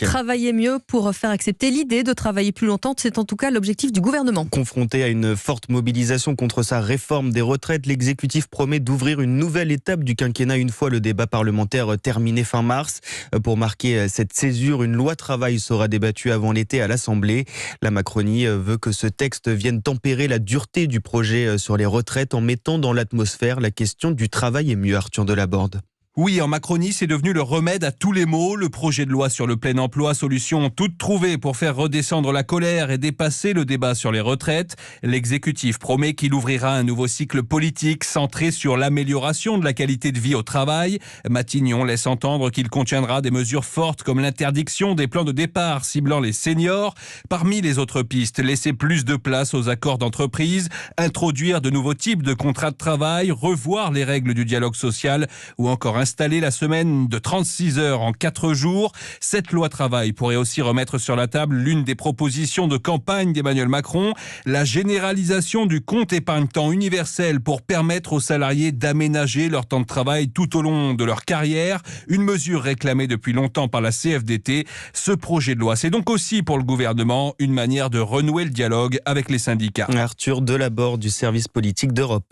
Travailler mieux pour faire accepter l'idée de travailler plus longtemps, c'est en tout cas l'objectif du gouvernement. Confronté à une forte mobilisation contre sa réforme des retraites, l'exécutif promet d'ouvrir une nouvelle étape du quinquennat une fois le débat parlementaire terminé fin mars. Pour marquer cette césure, une loi travail sera débattue avant l'été à l'Assemblée. La Macronie veut que ce texte vienne tempérer la dureté du projet sur les retraites en mettant dans l'atmosphère la question du travail est mieux. Arthur Delaborde. Oui, en Macronie, c'est devenu le remède à tous les maux. Le projet de loi sur le plein emploi, solution toute trouvée pour faire redescendre la colère et dépasser le débat sur les retraites. L'exécutif promet qu'il ouvrira un nouveau cycle politique centré sur l'amélioration de la qualité de vie au travail. Matignon laisse entendre qu'il contiendra des mesures fortes comme l'interdiction des plans de départ ciblant les seniors. Parmi les autres pistes, laisser plus de place aux accords d'entreprise, introduire de nouveaux types de contrats de travail, revoir les règles du dialogue social ou encore installer la semaine de 36 heures en 4 jours. Cette loi travail pourrait aussi remettre sur la table l'une des propositions de campagne d'Emmanuel Macron, la généralisation du compte épargne-temps universel pour permettre aux salariés d'aménager leur temps de travail tout au long de leur carrière. Une mesure réclamée depuis longtemps par la CFDT. Ce projet de loi, c'est donc aussi pour le gouvernement une manière de renouer le dialogue avec les syndicats. Arthur Delaborde du service politique d'Europe.